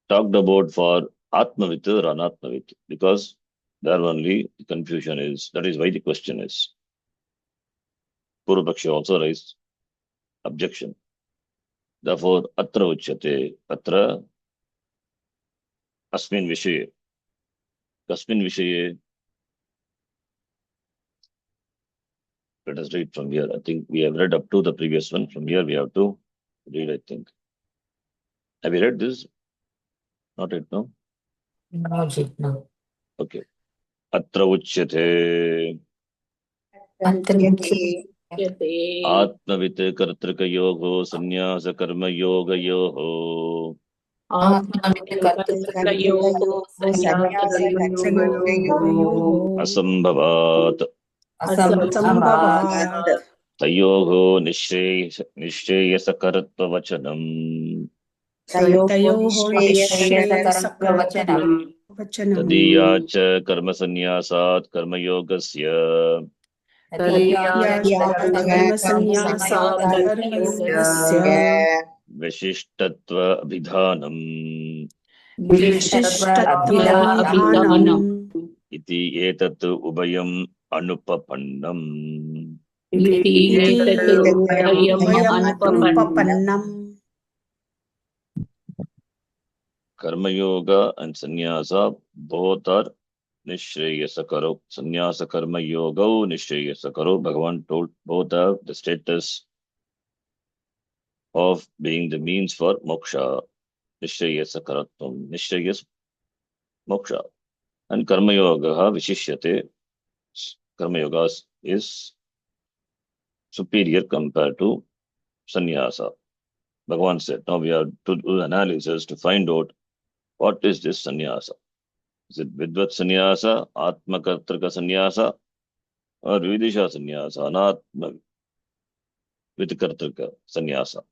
talked about for Atmavit or Anatmavit? Because there only the confusion is. That is why the question is. Purvapaksha also raised objection. Therefore, Atra Uchyate. Atra Asmin Vishaye. Kasmin Vishaye. let us read from here. I think we have read up to the previous one. From here we have to read, I think. Have you read this? Not yet, no? No. Okay. Atra uchyate Antriyate आत्मवित् कर्तृकयोगो संन्यास कर्मयोगयोः कर्तृकयोगो संन्यासकर्मयोगयोः असम्भवात् असम्भवात् तयोः निःश्रेयसकरत्ववचनम् तयोः निःश्रेयसकरत्ववचनम् तदीया च कर्मसन्न्यासात् कर्मयोगस्य कर्मसन्न्यासात् कर्मयोगस्य विशिष्टत्व अभिधानम् विशिष्टत्वाभिधानम् इति एतत् उभयम् अनुपपन्नम् अनुपपन्नम् Karma-yoga and sannyasa both are nishreyasakaro. Sannyasa karma-yoga nishreyasakaro. Bhagavan told both have the status of being the means for moksha. Nishreyasakaratvam. Nishreyas moksha. And karma-yoga vishishyate. Karma-yoga is superior compared to sannyasa. Bhagavan said, now we have to do analysis to find out what is this sannyasa. Is it Vidvat sannyasa, Atma Kartrika sannyasa, or Vidisha sannyasa, Anatma Vidkartrika sannyasa?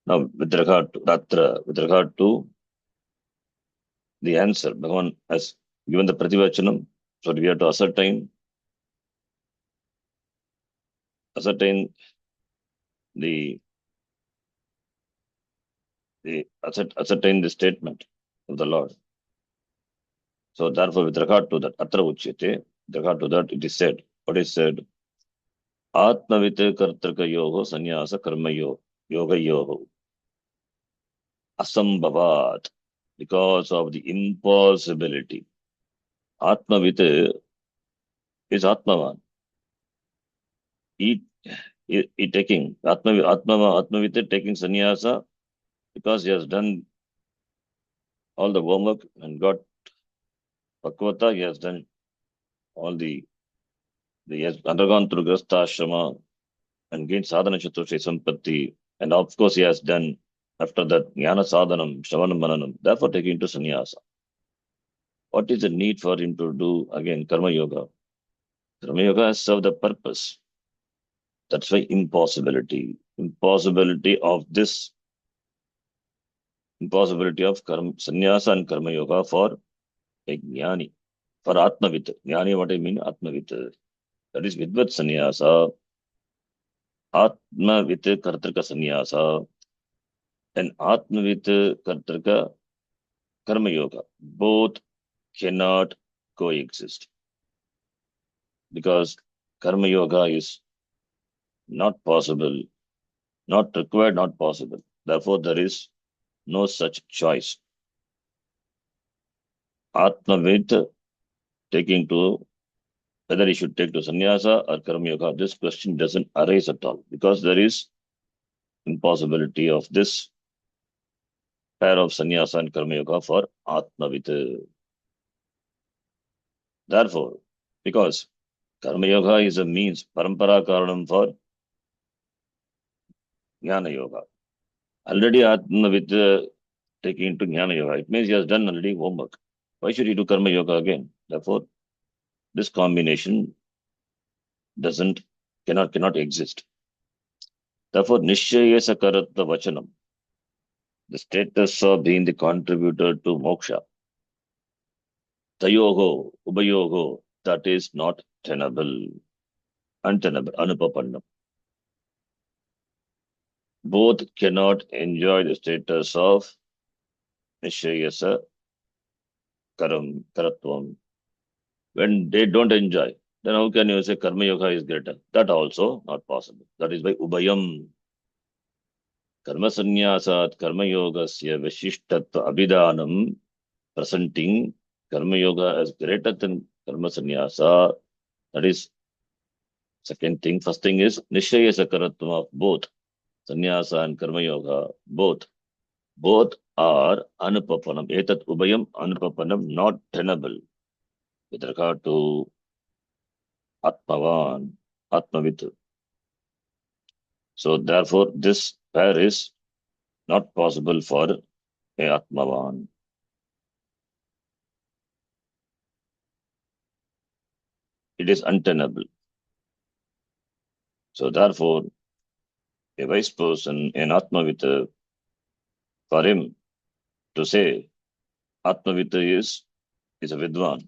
Now, with regard to Tatra, with regard to the answer, Bhagavan has given the Prativachanam, so we have to ascertain the statement of the Lord. So therefore, with regard to that, Atra Uchyate, with regard to that, it is said, what is said? Atmavit Kartrika Yoga Sannyasa Karma Yoga Yoga Asambhavat, because of the impossibility. Atmavit is Atmavan. He taking Atmavit taking sannyasa because he has done all the homework and got Bhagavata, he has done he has undergone through Grastha Ashrama and gained Sadhana Chaturshi Sampatti, and of course he has done after that Jnana Sadhanam, Shravanam Mananam, therefore taking to sannyasa. What is the need for him to do again Karma Yoga? Karma Yoga has served the purpose. That's why impossibility of sannyasa and Karma Yoga for a jnani, for Atmavit. Jnani, what I mean, Atmavit. That is Vidvat sannyasa, Atmavit Kartrika sannyasa, and Atmavit Kartrika Karma Yoga. Both cannot coexist. Because Karma Yoga is not possible, not required, not possible. Therefore, there is no such choice. Atmavit taking to, whether he should take to sannyasa or Karma Yoga, this question doesn't arise at all because there is impossibility of this pair of sannyasa and Karma Yoga for Atmavit. Therefore, because Karma Yoga is a means, parampara karanam for Jnana Yoga. Already Atmavit taking to Jnana Yoga, it means he has done already homework. Why should he do Karma Yoga again? Therefore, this combination cannot exist. Therefore, Nishchayesa Karatta Vachanam, the status of being the contributor to moksha, Tayogo, Ubayogo, that is not untenable, Anupapannam. Both cannot enjoy the status of Nishchayesa Karatvam. When they don't enjoy, then how can you say Karma Yoga is greater? That also not possible. That is by Ubayam. Karma Sannyasat Karma Yogasya Vishishtatva Abhidanam, presenting Karma Yoga as greater than Karma Sannyasa, that is Second thing, first thing is Nishaya Sakaratvam of both sannyasa and karma yoga. Both are anupapanam. Etat ubayam anupapanam, not tenable with regard to Atmavan, Atmavit. So therefore, this pair is not possible for a Atmavan. It is untenable. So therefore, a wise person, an Atmavita, for him to say Atmavita is a Vidwan,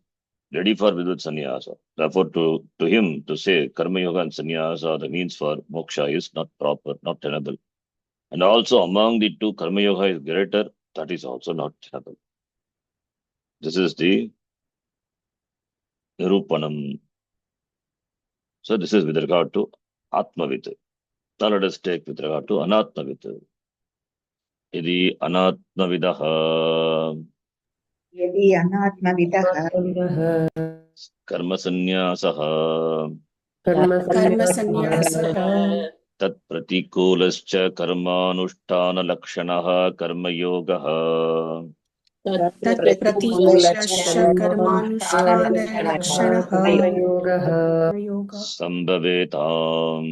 ready for Vidvat Sannyasa. Therefore, to him to say Karma Yoga and Sannyasa, the means for moksha, is not proper, not tenable. And also among the two, Karma Yoga is greater, that is also not tenable. This is the Nirupanam. So this is with regard to Atmavita. Now let us take with regard to Anatmavita. Idi Anatmavidaha यदि अनात्मविदः Karma Sanyasaha कर्मसन्न्यासः Tat Pratikulascha Karmanushtana Karma-yogaha तत्प्रतिकूलश्च कर्मानुष्ठानलक्षणः कर्मयोगः योगः Sambhavetam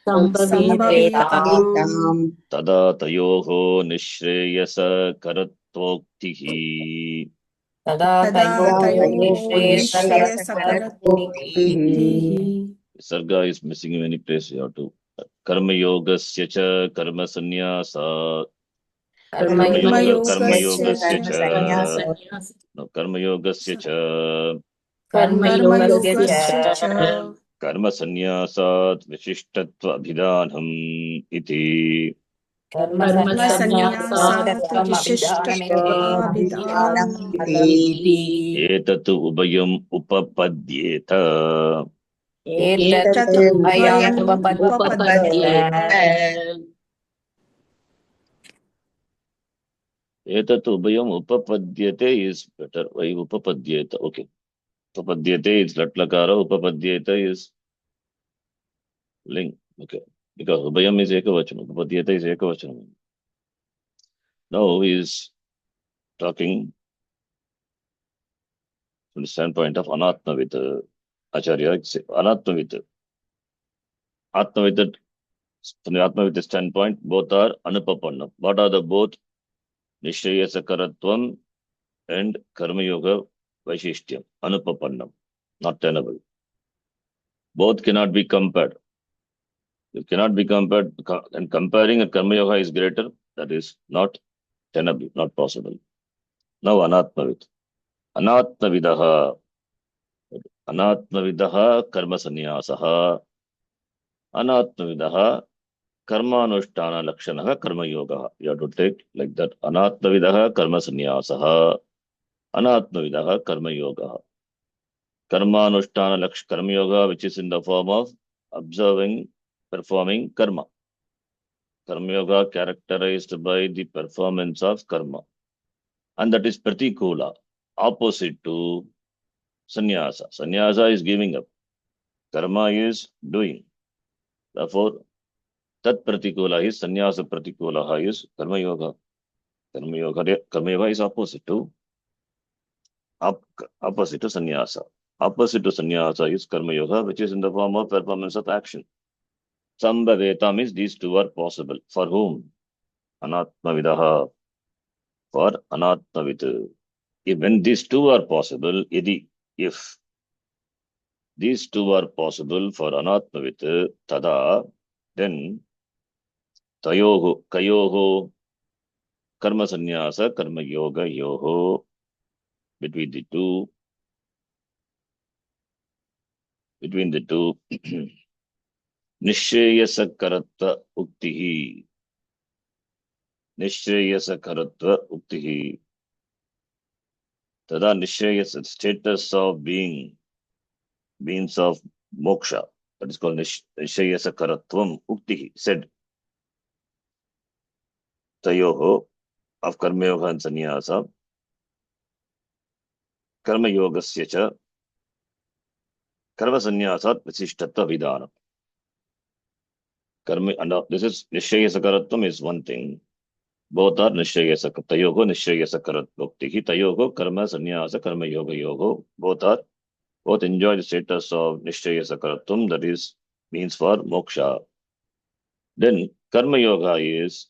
सम्भवेताम् ताम् Tada tayoho Nishreyasa Karattvoktihi. तदा तयोः निःश्रेयसकरत्वोक्तिः Sarga is missing in many places. You have to Karma-yogasya cha Karma-sannyasa कर्मयोगस्य Karma-yogasya च cha no Karma-yogasya cha कर्मयोगस्य च Karma-sannyasat Vishishtatva Abhidanam iti. कर्मसन्न्यासात् विशिष्टत्वाभिधानम् Etatu ubayam upapadyeta. एतत् उभयम् उपपद्येत Etatu ubayam upapadyete is better. Why upapadyeta? Okay. Upapadyete is latlakara. Upapadyeta is ling. Okay. Because ubayam is ekavachanam. Upapadyeta is ekavachanam. Now he is talking from the standpoint of Anatmavita. Acharya, Anatmavita. Atmavita, from the Atmavita standpoint, both are Anupapannam. What are the both? Nishreyasa Karatvam and Karma Yoga Vaishishtyam. Anupapannam. Not tenable. Both cannot be compared. It cannot be compared, and comparing a Karma Yoga is greater, that is not tenable, not possible. Now Anatmavit. Anatmavidaha. Anatmavidaha Karma Sannyasaha. Anatmavidaha Karmanushtana Lakshanaha Karma Yoga. You have to take like that. Anatmavidaha Karma Sannyasaha. Anatmavidaha Karma Yoga. Karmanushtana Laksh Karma Yoga, which is in the form of observing, performing karma. Karma Yoga characterized by the performance of karma. And that is pratikula, opposite to sannyasa. Sannyasa is giving up. Karma is doing. Therefore, tat pratikula is sannyasa pratikula is karma yoga. Karma yoga is opposite to sannyasa. Opposite to sannyasa is karma yoga, which is in the form of performance of action. Sambhaveta means these two are possible. For whom? Anatmavidaha. For Anatmavit. When these two are possible, if these two are possible for Anatmavit, tada, then kayoho, karma sannyasa, karma yoga yoho, between the two, Nishreyasa Karatta Uktihi. Nishreyasa Karatta Uktihi. Tada Nishreyasa, status of being, means of moksha. That is called Nishreyasa Karatvam Uktihi, said. Tayoho, of Karma Yoga and Sannyasa. Karma Yogasya cha. Karma Sannyasat Visishtattva Vidana. karma, and this is nishchaya sakaratvam is one thing. Both are nishchaya sakarat. Tayogo nishchaya sakarat bhakti. Tayogo karma sannyasa karma yoga yogo. Both enjoy the status of nishchaya sakaratvam, that is means for moksha. Then karma yoga is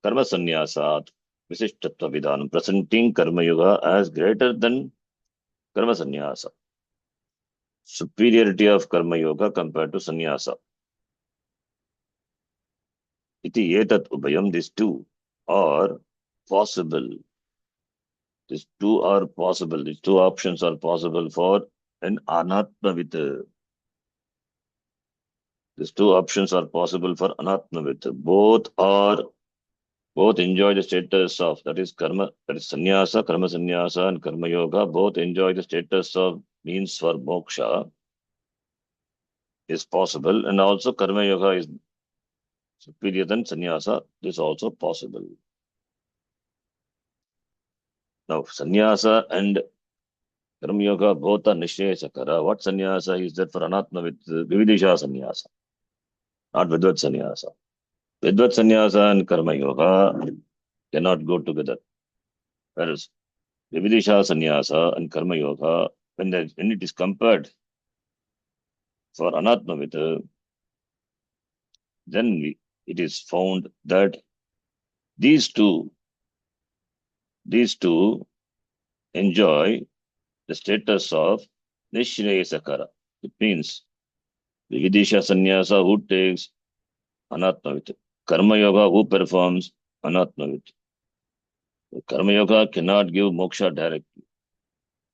karma sannyasat visishtatva vidhanam, presenting karma yoga as greater than karma sannyasa. Superiority of karma yoga compared to sannyasa. Iti etat ubayam, these two are possible. These two are possible. These two options are possible for an anatmavit. These two options are possible for anatmavit. Both enjoy the status of, that is karma, that is sannyasa, karma sannyasa and karma yoga. Both enjoy the status of means for moksha is possible, and also karma yoga is superior than sannyasa. This is also possible. Now, sannyasa and karma yoga both are nishchaya sakara. What sannyasa is that for anatma with vividisha sannyasa, not vidvat sannyasa. Vidvat sannyasa and karma yoga cannot go together. Whereas vividisha sannyasa and karma yoga, when it is compared for anatma with, then it is found that these two enjoy the status of nishchaya sakara. It means vividisha sannyasa who takes anatmavit, karma yoga who performs anatmavit. Karma yoga cannot give moksha directly,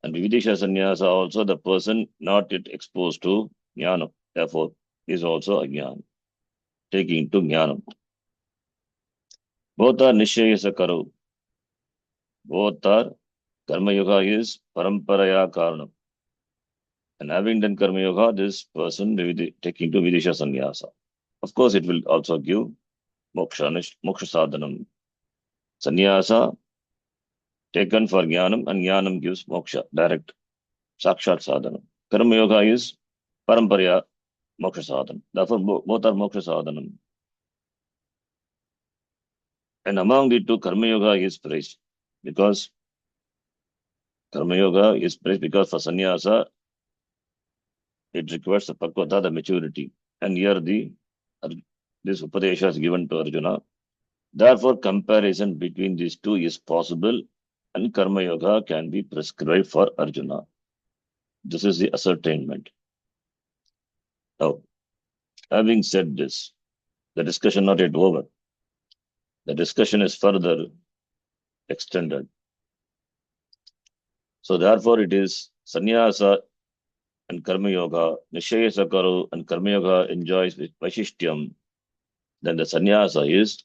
and vividisha sannyasa also the person not yet exposed to jnana, therefore is also ajnana, taking to jnanam. Both are nishchaya sakara. Both are karma yoga is paramparaya karanam, and having done karma yoga, this person taking to vidisha sannyasa. Of course, it will also give moksha sadhanam. Sannyasa taken for jnanam, and jnanam gives moksha, direct sakshat sadhanam. Karma yoga is paramparya moksha sadhanam. Therefore, both are moksha sadhanam. And among the two, karma yoga is praised because for sannyasa it requires the pakvata, the maturity, and here this upadesha is given to Arjuna. Therefore, comparison between these two is possible, and karma yoga can be prescribed for Arjuna. This is the ascertainment. Now, having said this, the discussion not yet over. The discussion is further extended. So therefore, it is sannyasa and karma yoga, nishchaya sakara and karma yoga enjoys with vaishishtyam. Then the sannyasa is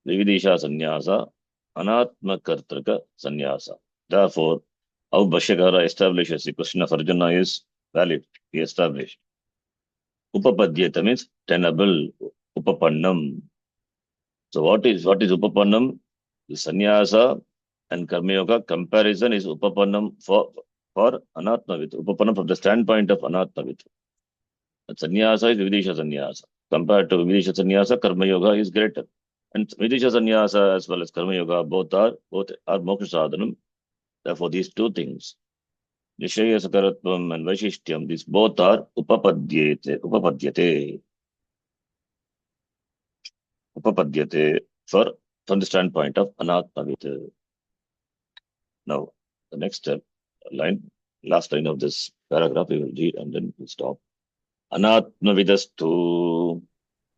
vividisha sannyasa, anatma kartrika sannyasa. Therefore, how Bhashyakara establishes the question of Arjuna is valid. He established. Upapadyata means tenable, upapannam. So what is upapannam? The sannyasa and karma yoga comparison is upapannam for anatmavit. Upapannam from the standpoint of anatmavit. Sannyasa is vividisha sannyasa. Compared to vividisha sannyasa, karma yoga is greater. And vividisha sannyasa as well as karma yoga both are moksha sadhanam. Therefore, these two things, nishchaya sakaratvam and vaishishtyam, these both are upapadyate from the standpoint of anatmavit. Now, the next last line of this paragraph, we will read and then we'll stop. Anatmavidastu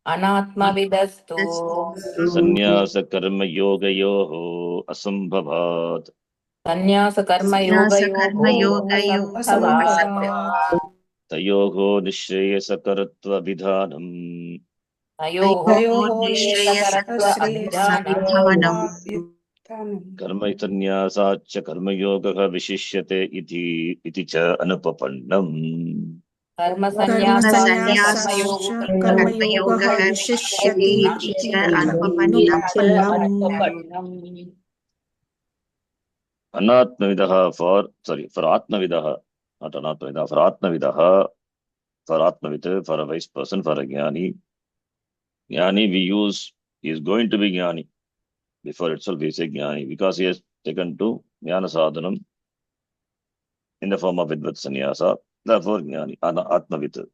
Anatmavidastu sannyasa karma yogayoho asambhavat sannyasa karma yogayoho asambhavat tayoho nishreyasa karatva vidhanam tayoho nishayasakaratva abhijanam karma sannyasaacha karma yogaha vishishyate iti cha anupapannam. karma sannyasasya karma कर्मसन्न्यासश्च yoga कर्मयोगः विशिष्यते इति च अनुपपन्नम् anupapannam. Anatmavidaha for Atmavidaha, not Anatmavidaha, for Atmavidaha, for Atmavita, for a wise person, for a jnani. Jnani we use, he is going to be Jnani. Before itself he is a Jnani because he has taken to Jnana Sadhanam in the form of Vidvat Sannyasa. Therefore, Jnani, Atmavit.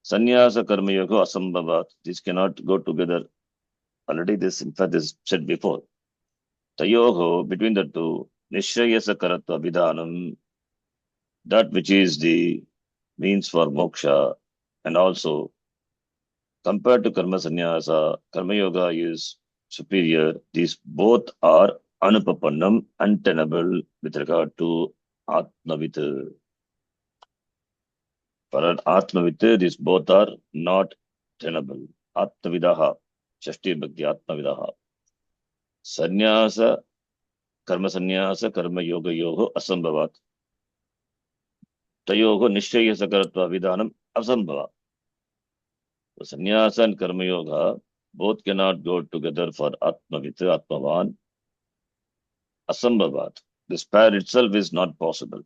Sannyasa Karma Yoga Asambhavat. These cannot go together. Already this, in fact, is said before. Tayoho, between the two, Nishrayasa Karatva Vidhanam, that which is the means for moksha, and also compared to Karma Sannyasa, Karma Yoga is superior. These both are Anupapannam, untenable with regard to Atmavit. For an Atmavit, these both are not tenable. Atmavidaha, Shashti Bhakti Atmavidaha. Sannyasa, Karma Sannyasa, Karma Yoga Yoga, Asambhavat. Tayoga Nishchaya Sakaratva Vidhanam, Asambhava. So Sannyasa and Karma Yoga both cannot go together for Atmavit, Atmavan, Asambhavat. This pair itself is not possible.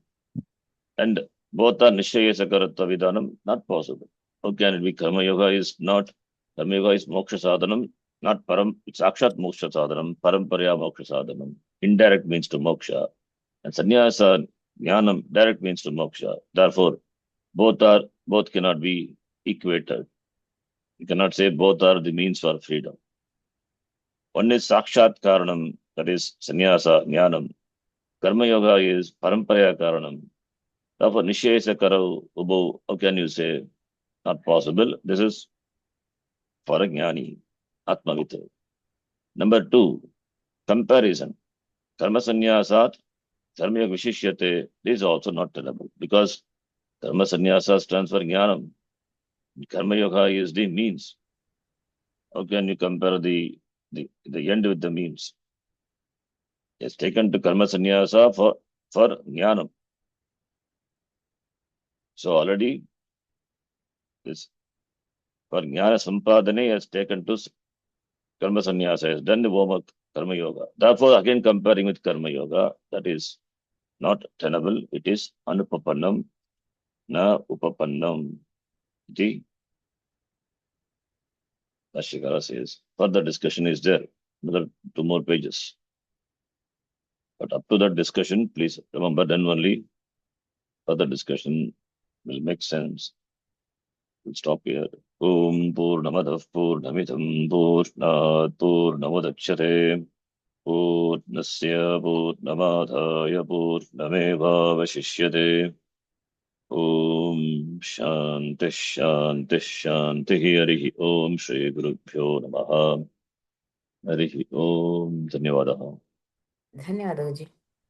And both are Nishchaya Sakaratva Vidhanam, not possible. How can it be? Karma Yoga is not, Karma Yoga is Moksha Sadhanam, not Param, it's Akshat Moksha Sadhanam, Paramparya Moksha Sadhanam. Indirect means to Moksha. And Sannyasa, Jnanam, direct means to Moksha. Therefore, both cannot be equated. You cannot say both are the means for freedom. One is Sakshat Karanam, that is Sannyasa, Jnanam. Karma Yoga is Paramparya Karanam. Therefore, Nishesa Karau, Ubo, how can you say not possible? This is for a Jnani, Atmavita. Number two, comparison. Karma Sannyasat, Karma Yoga Vishishyate, this is also not tenable because Karma Sannyasa stands for Jnanam. Karma Yoga is the means. How can you compare the end with the means? It's taken to Karma Sannyasa for Jnanam. So already this for Jnana Sampadane has taken to Karma Sannyasa, has done the warm Karma Yoga. Therefore, again comparing with Karma Yoga, that is not tenable. It is Anupapannam, na Upapannam. The Ashikara says. Further discussion is there. Another 2 more pages. But up to that discussion, please remember, then only further discussion will make sense. We'll stop here. Om Purnamadav Purnamidam Purnat Purnamudachyate Purnasya Purnamadhaya Purnameva Vashishyate. Om Shanti Shanti Shanti Harihi Om Shri Gurubhyo Namaha Harihi Om Dhanyavadaha. धन्यवाद गुरुजी.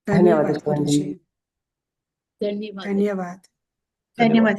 धन्यवाद गुरुजी. धन्यवाद. धन्यवाद. धन्यवाद.